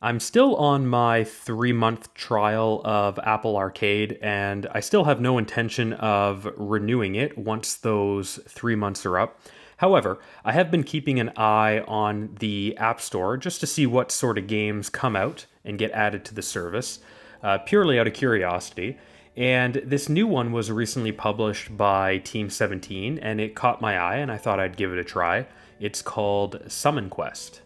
I'm still on my 3-month trial of Apple Arcade, and I still have no intention of renewing it once those 3 months are up. However, I have been keeping an eye on the App Store just to see what sort of games come out and get added to the service, purely out of curiosity. And this new one was recently published by Team 17, and it caught my eye, and I thought I'd give it a try. It's called Summon Quest.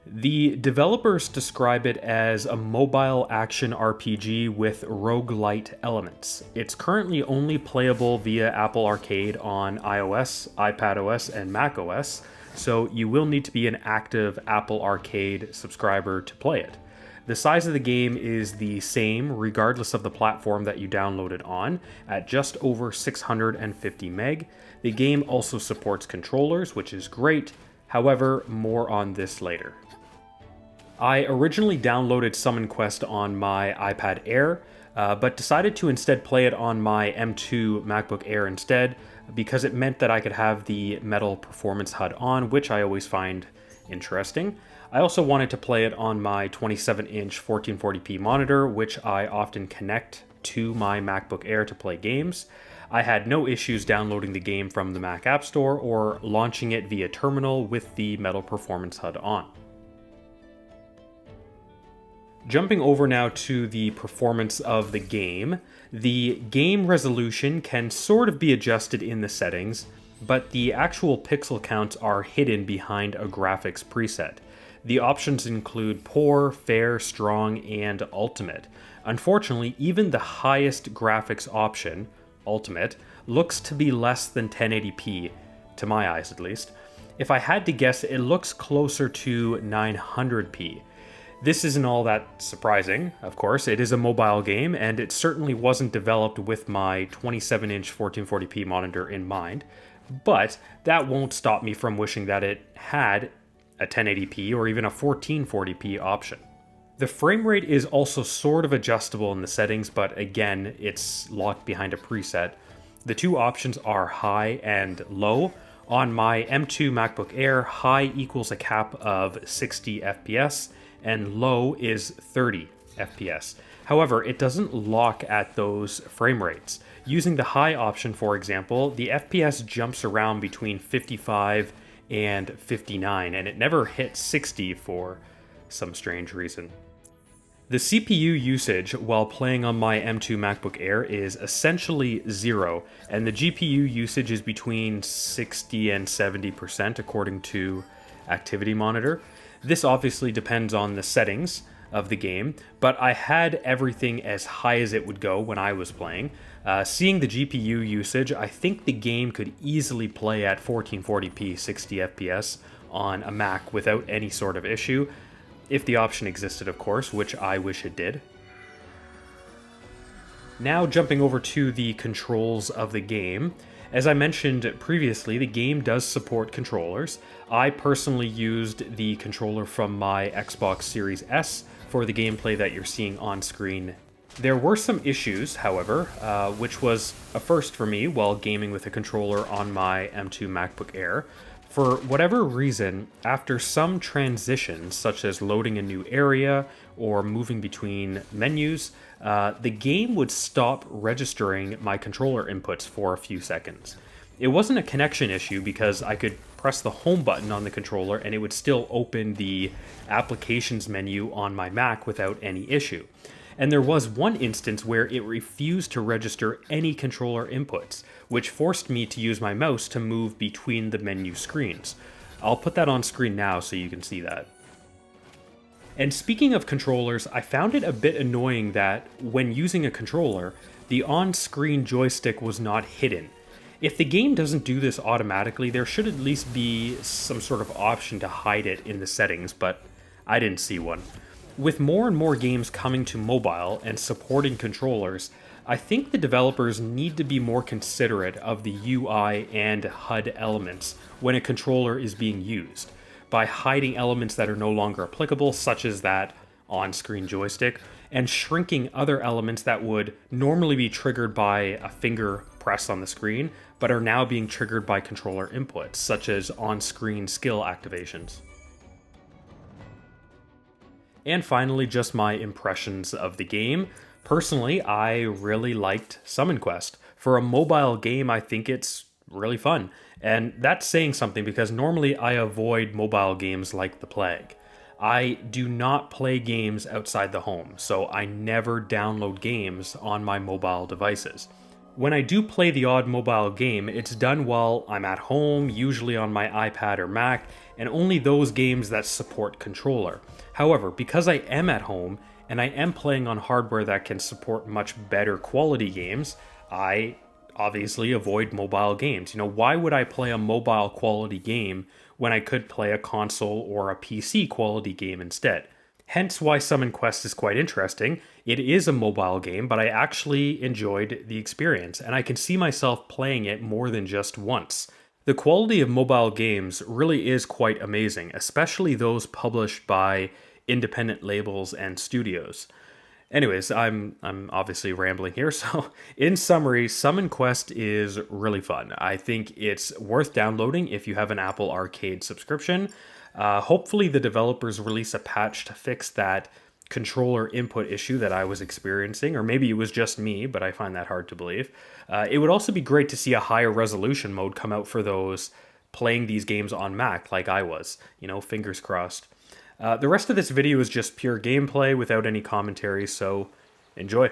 The developers describe it as a mobile action RPG with roguelite elements. It's currently only playable via Apple Arcade on iOS, iPadOS, and macOS, so you will need to be an active Apple Arcade subscriber to play it. The size of the game is the same regardless of the platform that you download it on, at just over 650 meg. The game also supports controllers, which is great. However, more on this later. I originally downloaded Summon Quest on my iPad Air, but decided to instead play it on my M2 MacBook Air instead, because it meant that I could have the metal performance HUD on, which I always find interesting. I also wanted to play it on my 27-inch 1440p monitor, which I often connect to my MacBook Air to play games. I had no issues downloading the game from the Mac App Store or launching it via terminal with the metal performance HUD on. Jumping over now to the performance of the game resolution can sort of be adjusted in the settings, but the actual pixel counts are hidden behind a graphics preset. The options include poor, fair, strong, and ultimate. Unfortunately, even the highest graphics option, ultimate, looks to be less than 1080p, to my eyes at least. If I had to guess, it looks closer to 900p. This isn't all that surprising, of course. It is a mobile game, and it certainly wasn't developed with my 27-inch 1440p monitor in mind, but that won't stop me from wishing that it had a 1080p or even a 1440p option. The frame rate is also sort of adjustable in the settings, but again, it's locked behind a preset. The two options are high and low. On my M2 MacBook Air, high equals a cap of 60 FPS, and low is 30 FPS. However, it doesn't lock at those frame rates. Using the high option, for example, the FPS jumps around between 55 and 59, and it never hits 60 for some strange reason. The CPU usage while playing on my M2 MacBook Air is essentially zero, and the GPU usage is between 60 and 70% according to Activity Monitor. This obviously depends on the settings of the game, but I had everything as high as it would go when I was playing. Seeing the GPU usage, I think the game could easily play at 1440p 60 FPS on a Mac without any sort of issue, if the option existed, of course, which I wish it did. Now jumping over to the controls of the game. As I mentioned previously, the game does support controllers. I personally used the controller from my Xbox Series S for the gameplay that you're seeing on screen. There were some issues, however, which was a first for me while gaming with a controller on my M2 MacBook Air. For whatever reason, after some transitions, such as loading a new area or moving between menus, the game would stop registering my controller inputs for a few seconds. It wasn't a connection issue because I could press the home button on the controller and it would still open the applications menu on my Mac without any issue. And there was one instance where it refused to register any controller inputs, which forced me to use my mouse to move between the menu screens. I'll put that on screen now so you can see that. And speaking of controllers, I found it a bit annoying that when using a controller, the on-screen joystick was not hidden. If the game doesn't do this automatically, there should at least be some sort of option to hide it in the settings, but I didn't see one. With more and more games coming to mobile and supporting controllers, I think the developers need to be more considerate of the UI and HUD elements when a controller is being used, by hiding elements that are no longer applicable, such as that on-screen joystick, and shrinking other elements that would normally be triggered by a finger press on the screen, but are now being triggered by controller inputs, such as on-screen skill activations. And finally, just my impressions of the game. Personally, I really liked Summon Quest. For a mobile game, I think it's really fun. And that's saying something because normally I avoid mobile games like the plague. I do not play games outside the home, so I never download games on my mobile devices. When I do play the odd mobile game, it's done while I'm at home, usually on my iPad or Mac, and only those games that support controller. However, because I am at home and I am playing on hardware that can support much better quality games, I obviously avoid mobile games. Why would I play a mobile quality game when I could play a console or a PC quality game instead? Hence why Summon Quest is quite interesting. It is a mobile game, but I actually enjoyed the experience, and I can see myself playing it more than just once. The quality of mobile games really is quite amazing, especially those published by independent labels and studios. Anyways, I'm obviously rambling here, so in summary, Summon Quest is really fun. I think it's worth downloading if you have an Apple Arcade subscription. Hopefully the developers release a patch to fix that controller input issue that I was experiencing, or maybe it was just me, but I find that hard to believe. It would also be great to see a higher resolution mode come out for those playing these games on Mac like I was. Fingers crossed. The rest of this video is just pure gameplay without any commentary, so enjoy.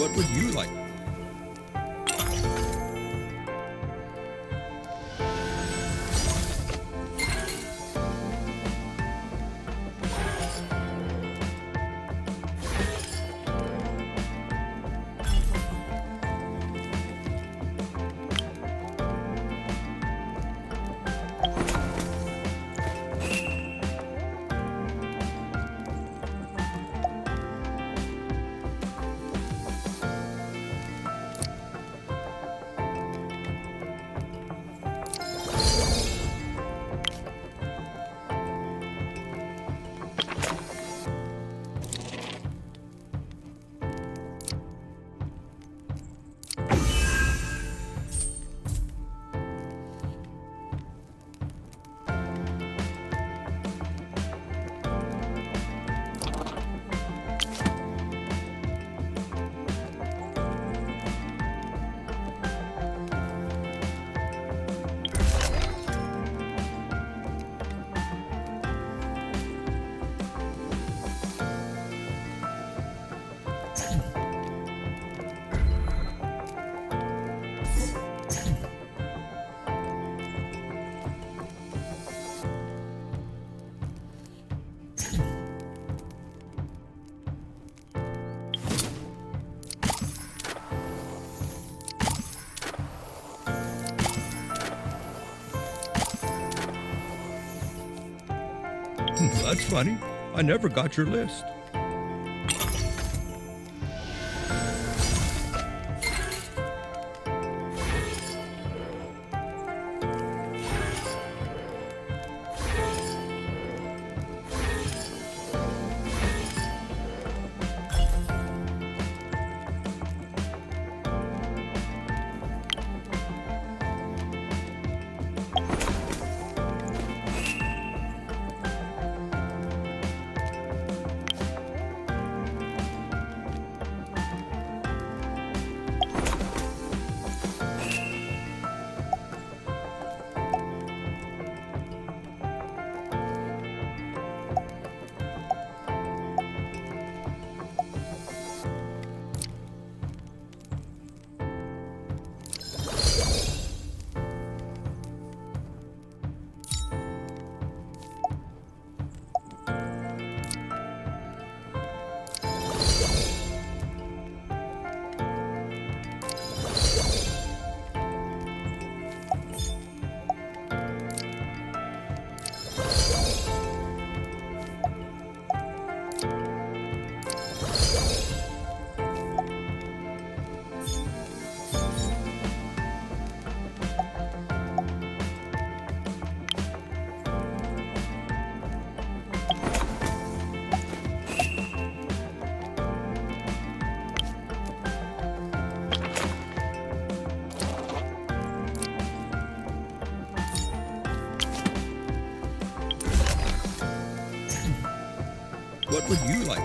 What would you like? That's funny. I never got your list. What would you like?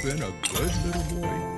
been a good little boy.